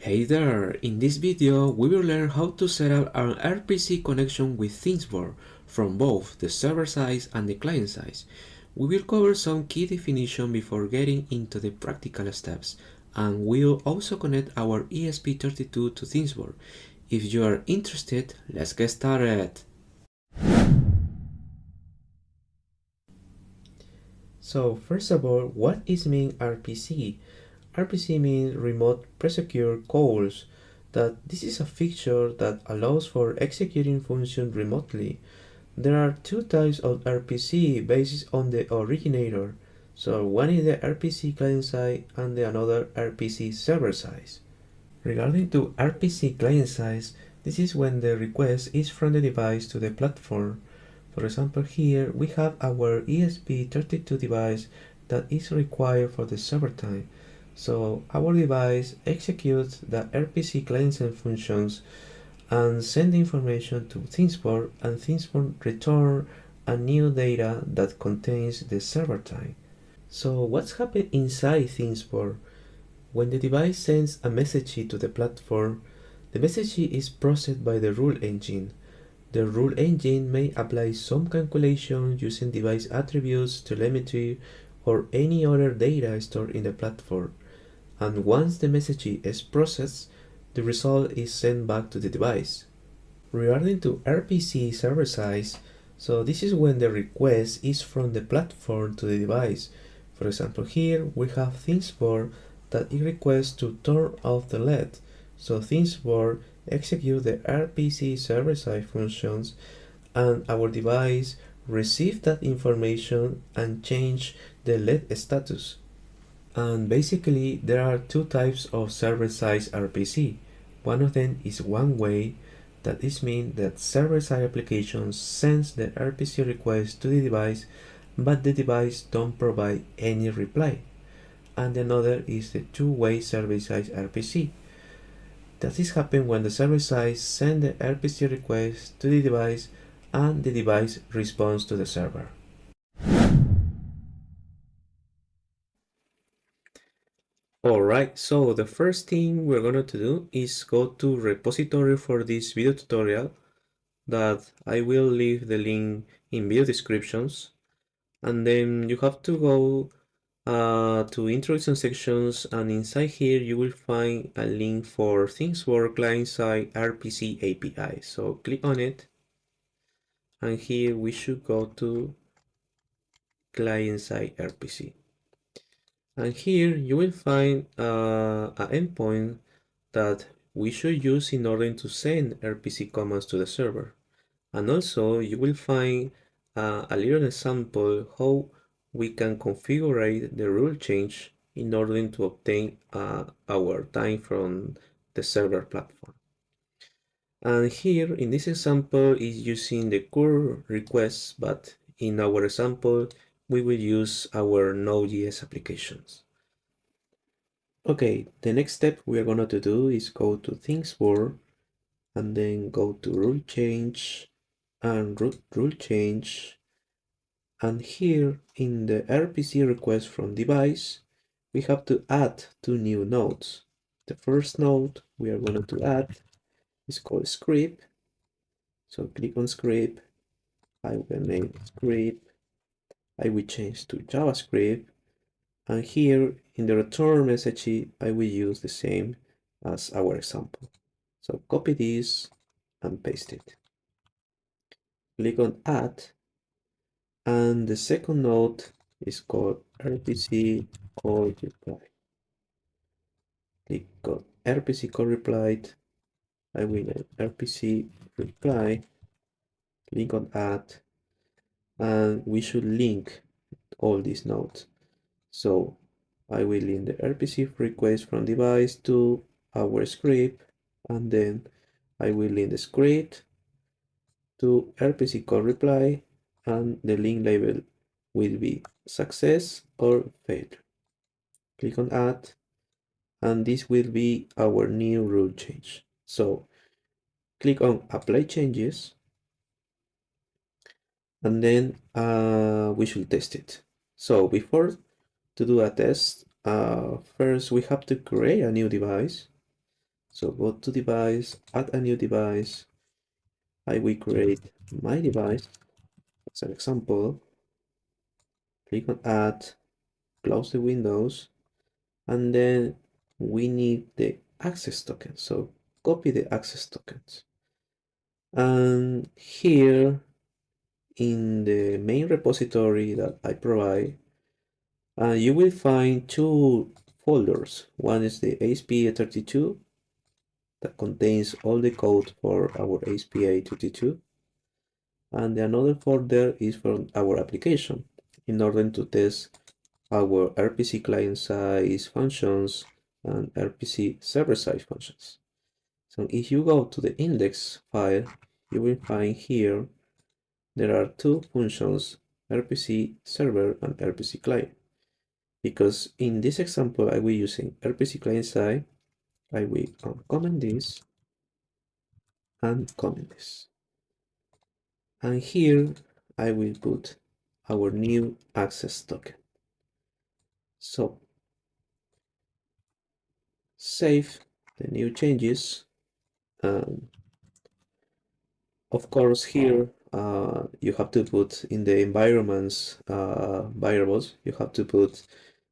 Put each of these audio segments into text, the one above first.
Hey there! In this video, we will learn how to set up an RPC connection with ThingsBoard from both the server side and the client side. We will cover some key definition before getting into the practical steps, and we'll also connect our ESP32 to ThingsBoard. If you are interested, let's get started! So first of all, what is mean RPC? RPC means remote pre-secure calls. That this is a feature that allows for executing functions remotely. There are two types of RPC based on the originator. So one is the RPC client side and the another RPC server side. Regarding to RPC client side, this is when the request is from the device to the platform. For example, here we have our ESP32 device that is required for the server time. So our device executes the RPC client-side functions and send information to ThingsBoard, and ThingsBoard return a new data that contains the server time. So what's happened inside ThingsBoard? When the device sends a message to the platform, the message is processed by the rule engine. The rule engine may apply some calculation using device attributes, telemetry, or any other data stored in the platform. And once the message is processed, the result is sent back to the device. Regarding to RPC server side, so this is when the request is from the platform to the device. For example, here we have ThingsBoard that it requests to turn off the LED. So ThingsBoard execute the RPC server side functions, and our device receive that information and change the LED status. And basically there are two types of server-side RPC. One of them is one-way, that is mean that server-side application sends the RPC request to the device, but the device don't provide any reply. And another is the two-way server-side RPC. That is happen when the server-side sends the RPC request to the device and the device responds to the server. Alright, so the first thing we're going to do is go to repository for this video tutorial that I will leave the link in video descriptions, and then you have to go to introduction sections, and inside here you will find a link for ThingsBoard client-side RPC API. So click on it, and here we should go to client-side RPC. And here you will find an endpoint that we should use in order to send RPC commands to the server. And also you will find a little example how we can configure the rule change in order to obtain our time from the server platform. And here in this example is using the curl requests, but in our example we will use our Node.js applications. Okay, the next step we are going to do is go to ThingsBoard and then go to rule change and rule change. And here in the RPC request from device, we have to add two new nodes. The first node we are going to add is called script. So click on script. I will name script. I will change to JavaScript. And here in the return message, I will use the same as our example. So copy this and paste it. Click on add. And the second node is called RPC call reply. Click on RPC call replied. I will name RPC reply. Click on add. And we should link all these nodes. So I will link the RPC request from device to our script, and then I will link the script to RPC call reply, and the link label will be success or failure. Click on add, and this will be our new rule change. So click on apply changes, and then we should test it. So before to do a test, first we have to create a new device. So go to device, add a new device. I will create my device as an example. Click on add, close the windows, and then we need the access token. So copy the access tokens. And here in the main repository that I provide, you will find two folders. One is the esp32 that contains all the code for our esp32, and another folder is from our application in order to test our RPC client side functions and RPC server side functions. So if you go to the index file, you will find here there are two functions, RPC server and RPC client. Because in this example I will using RPC client side, I will uncomment this and comment this. And here I will put our new access token. So save the new changes. Of course, here you have to put in the environments variables, you have to put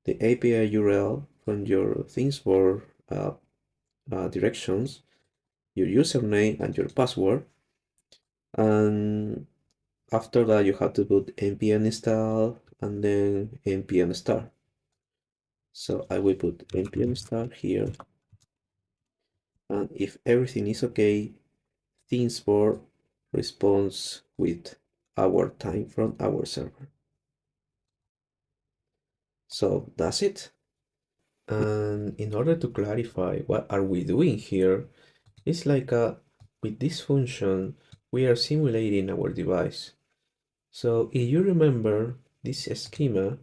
the API URL from your ThingsBoard directions, your username and your password. And after that, you have to put npm install and then npm start. So I will put npm start here. And if everything is okay, ThingsBoard responds with our time from our server. So that's it. And in order to clarify what are we doing here, it's like with this function, we are simulating our device. So if you remember this schema,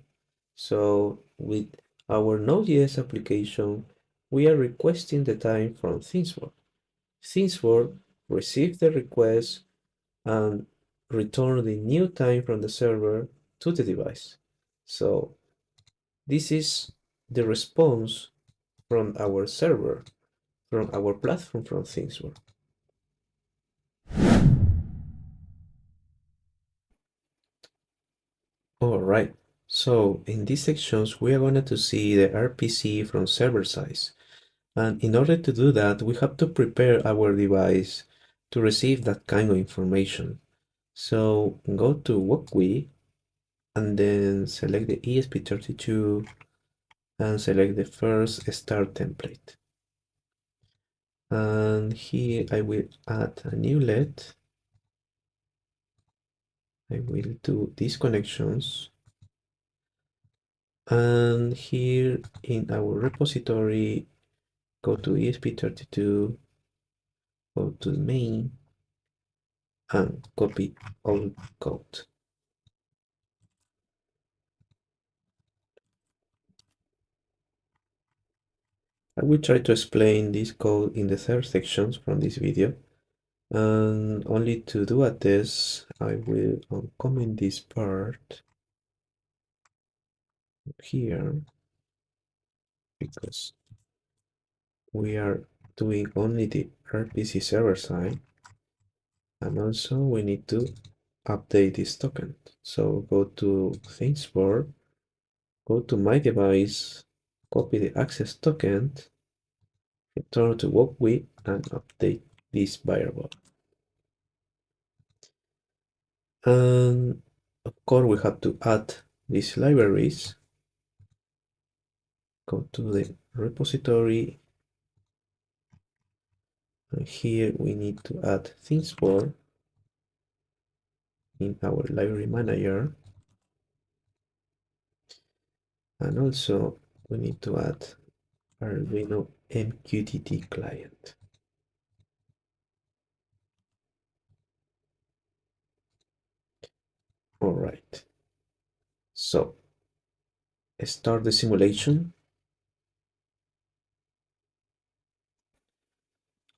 so with our Node.js application, we are requesting the time from ThingsBoard. ThingsBoard receives the request and return the new time from the server to the device. So this is the response from our server, from our platform, from ThingsBoard. All right, so in these sections, we are going to see the RPC from server side. And in order to do that, we have to prepare our device to receive that kind of information. So go to WebGUI and then select the ESP32 and select the first start template. And here I will add a new let. I will do these connections. And here in our repository, go to ESP32, go to the main, and copy all code. I will try to explain this code in the third section from this video. And only to do a test, I will uncomment this part here because we are doing only the RPC server side. And also we need to update this token. So go to ThingsBoard, go to my device, copy the access token, return to WebGUI and update this variable. And of course we have to add these libraries. Go to the repository, and here we need to add ThingsBoard in our library manager, and also we need to add Arduino MQTT client. All right, so start the simulation.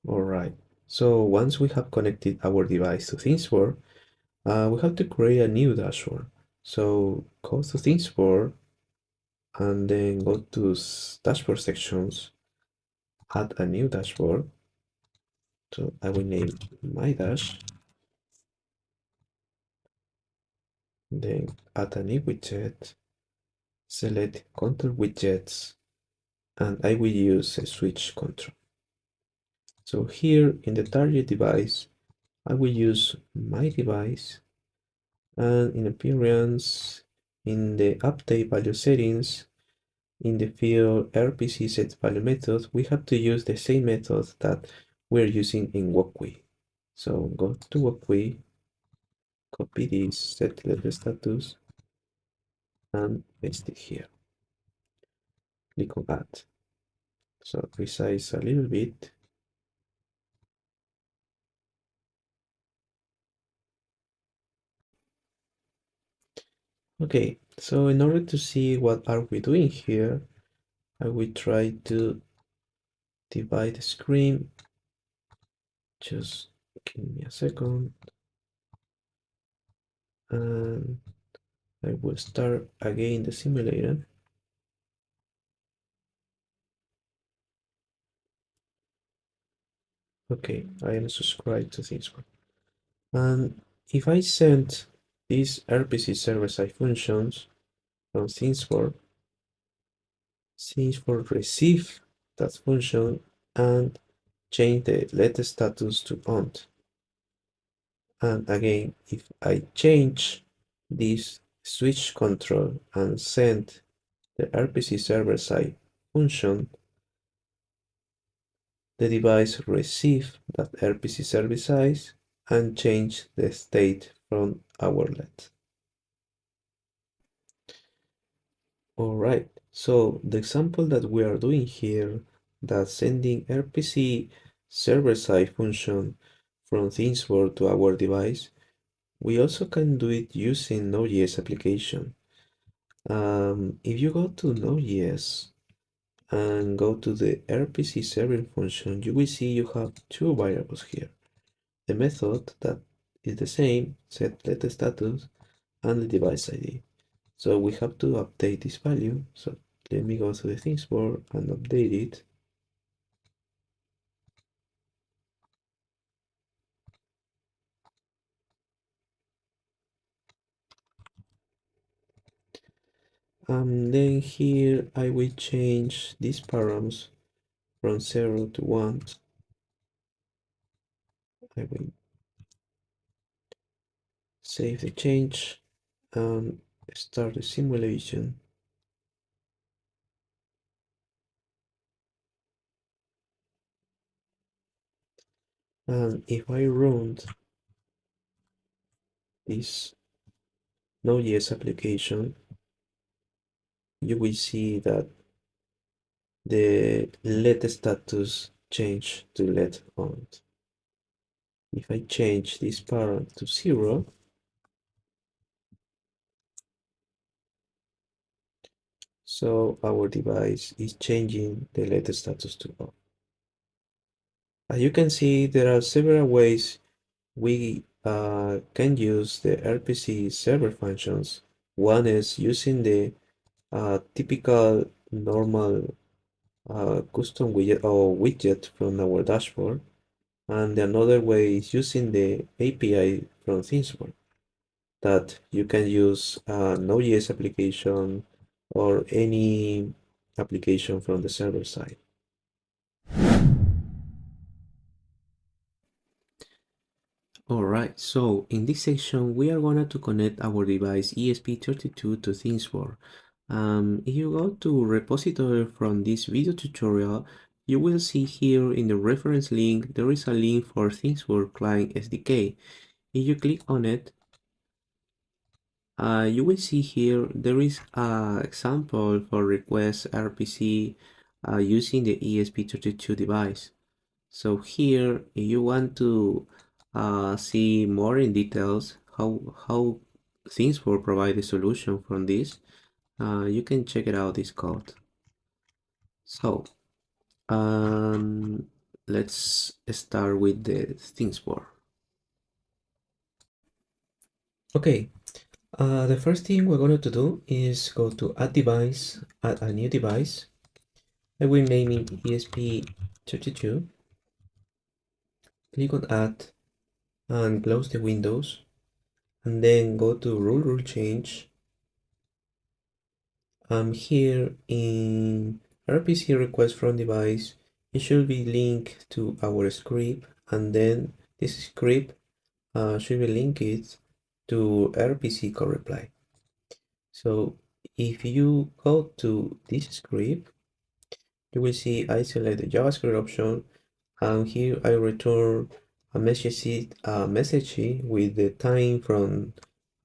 All right, so once we have connected our device to ThingsBoard, we have to create a new dashboard. So go to ThingsBoard and then go to dashboard sections, add a new dashboard. So I will name my dash, then add a new widget, select control widgets, and I will use a switch control. So here in the target device, I will use my device, and in appearance, in the update value settings, in the field RPC set value method, we have to use the same method that we're using in Walkway. So go to Walkway, copy this set level status, and paste it here. Click on add. So resize a little bit. Okay, so in order to see what are we doing here, I will try to divide the screen. Just give me a second. And I will start again the simulator. Okay, I am subscribed to ThingsBoard. And if I send these RPC server-side functions from ThingsBoard receive that function and change the let status to on. And again, if I change this switch control and send the RPC server-side function, the device receive that RPC service size and change the state from our let. Alright, so the example that we are doing here, that sending RPC server-side function from ThingsBoard to our device, we also can do it using Node.js application. If you go to Node.js and go to the RPC server function, you will see you have two variables here. The method that is the same, set let status, and the device ID. So we have to update this value. So let me go to the ThingsBoard and update it. Then here I will change these params from 0 to 1. I will save the change and start the simulation. And if I run this Node.js application, you will see that the let status change to let on. If I change this param to 0, so our device is changing the let status to on. As you can see, there are several ways we can use the RPC server functions. One is using the typical normal custom widget from our dashboard, and another way is using the API from ThingsBoard that you can use a Node.js application or any application from the server side. Alright, so in this section we are going to connect our device esp32 to ThingsBoard. If you go to repository from this video tutorial, you will see here in the reference link there is a link for ThingsBoard Client SDK. If you click on it, you will see here there is an example for request RPC using the ESP32 device. So here, if you want to see more in details how ThingsBoard provide a solution from this, you can check it out this code. So let's start with the ThingsBoard. Okay, the first thing we're going to do is go to add device, add a new device. I will name it ESP32. click on add and close the windows, and then go to rule change. Here in RPC request from device, it should be linked to our script, and then this script should be linked to RPC call reply. So if you go to this script, you will see I select the JavaScript option, and here I return a message with the time from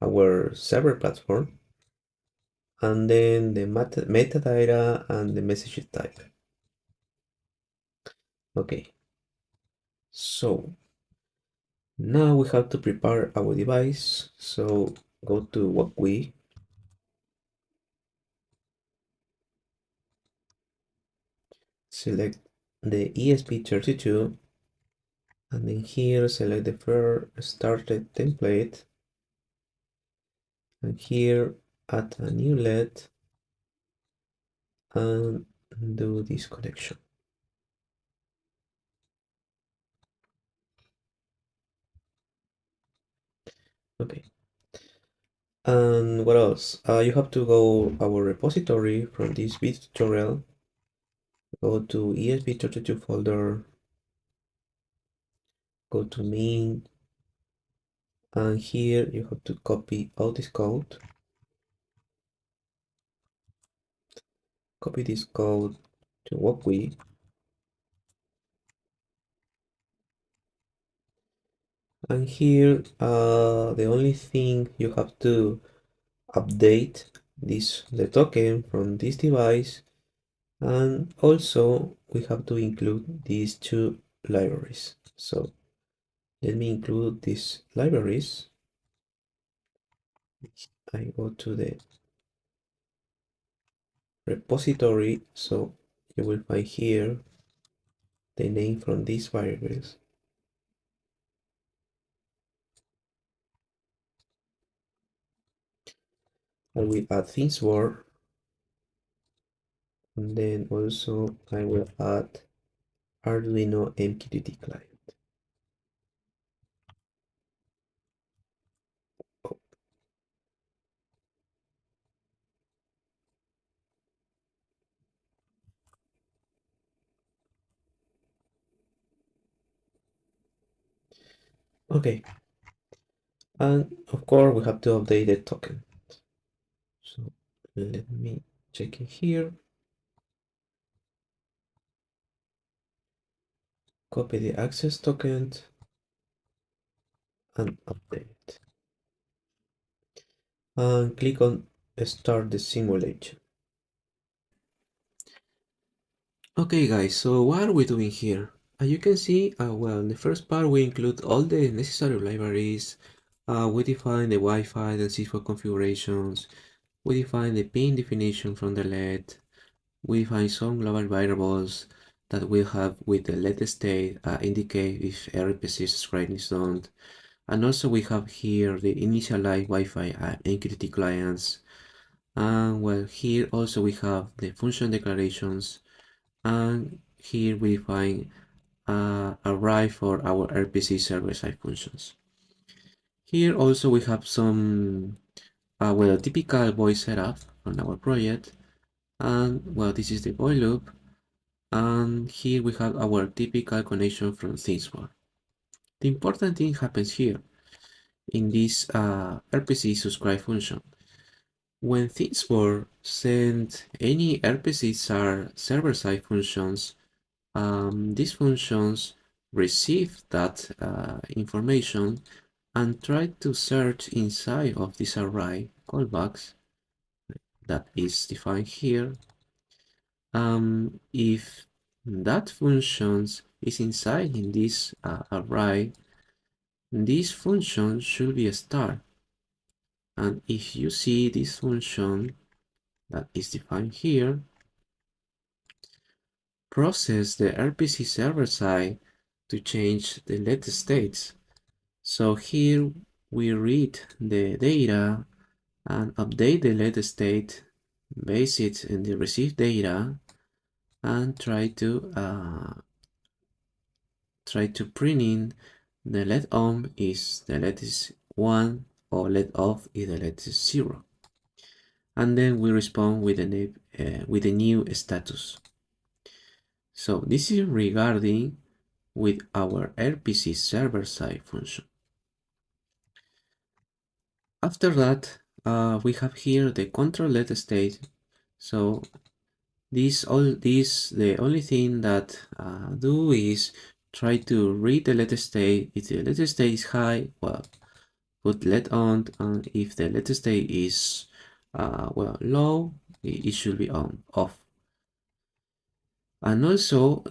our server platform, and then the metadata and the message type. Okay, so now we have to prepare our device. So go to Walkway, select the esp32, and then here select the first started template, and here add a new LED and do this connection. Okay, and what else? You have to go our repository from this video tutorial, go to esp32 folder, go to main, and here you have to copy all this code, copy this code to Walkway, and here the only thing you have to update the token from this device, and also we have to include these two libraries. So let me include these libraries. I go to the repository, so you will find here the name from these variables. I will add ThingsBoard, and then also I will add Arduino MQTT client. Okay, and of course we have to update the token. So let me check in here, copy the access token and update, and click on start the simulation. Okay guys, so what are we doing here? As you can see, well, in the first part we include all the necessary libraries. We define the Wi-Fi and C4 configurations. We define the pin definition from the LED. We define some global variables that will have with the LED state indicate if RPC subscribing is done. And also we have here the initialize Wi-Fi and MQTT clients. And well, here also we have the function declarations. And here we find array for our RPC server-side functions. Here also we have some well, typical voice setup from our project, and well, this is the void loop, and here we have our typical connection from ThingsBoard. The important thing happens here in this RPC subscribe function. When ThingsBoard sends any RPC server-side functions, these functions receive that information and try to search inside of this array callbacks that is defined here. If that function is inside in this array, this function should be a star. And if you see this function that is defined here, process the RPC server side to change the LED states. So here we read the data and update the LED state based it in the received data and try try to print in the let on is the let is 1 or let off is the let is 0. And then we respond with a new status. So this is regarding with our RPC server-side function. After that, we have here the control let state. So the only thing that do is try to read the let state. If the let state is high, well, put let on, and if the let state is well low, it should be on off. And also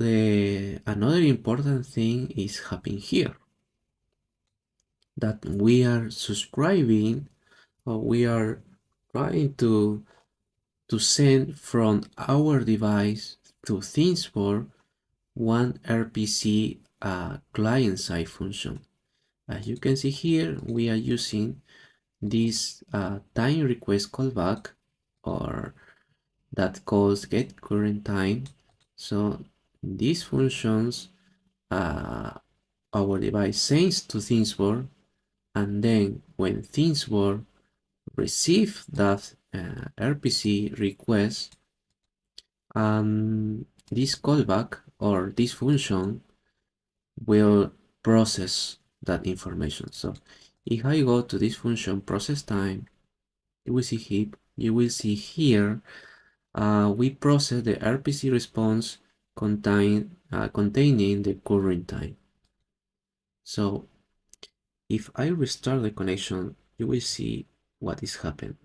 another important thing is happening here, that we are subscribing, or we are trying to send from our device to ThingsBoard one RPC client-side function. As you can see here, we are using this time request callback, or that calls get current time. So these functions, our device sends to ThingsBoard, and then when ThingsBoard receive that RPC request, this callback or this function will process that information. So if I go to this function process time, you will see here we process the RPC response containing the current time. So if I restart the connection, you will see what is happening.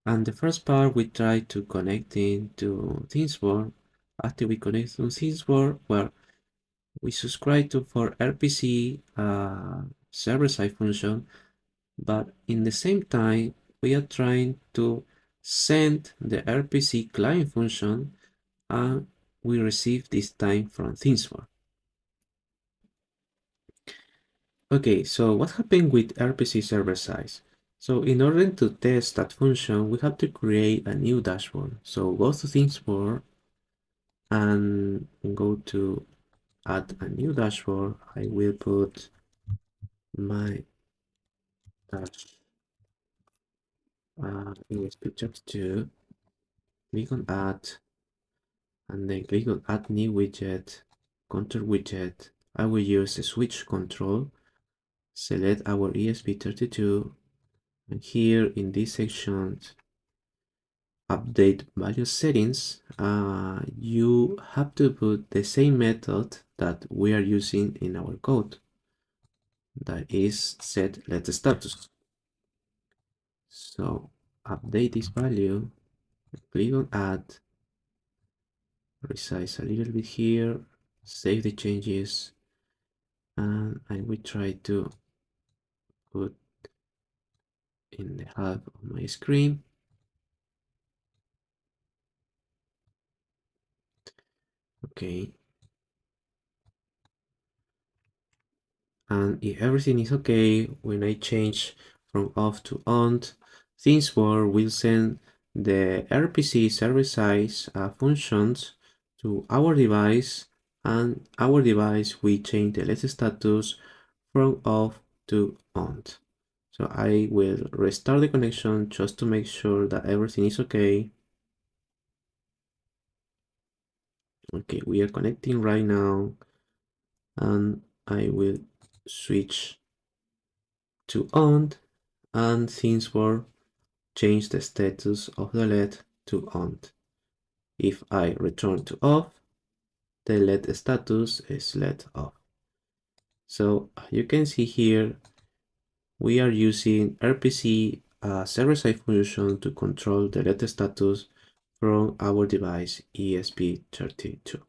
And the first part, we try to connect into ThingsBoard. After we connect to ThingsBoard, well, we subscribe to for RPC server-side function, but in the same time, we are trying to send the RPC client function, and we receive this time from ThingsBoard. Okay, so what happened with RPC server side? So in order to test that function, we have to create a new dashboard. So go to ThingsBoard and go to add a new dashboard. I will put my dash esp32, click on add, and then click on add new widget, control widget. I will use the switch control, select our esp32, and here in this section, update value settings, you have to put the same method that we are using in our code, that is set let status. So update this value, click on add, resize a little bit here, save the changes, and I will try to put in the half of my screen. Okay. And if everything is okay, when I change from off to on, ThingsBoard will send the RPC server-side functions to our device, and our device will change the let status from off to on. So I will restart the connection just to make sure that everything is okay. Okay, we are connecting right now, and I will switch to on, and ThingsBoard change the status of the LED to on. If I return to off, the LED status is LED off. So you can see here, we are using RPC server-side function to control the LED status from our device ESP32.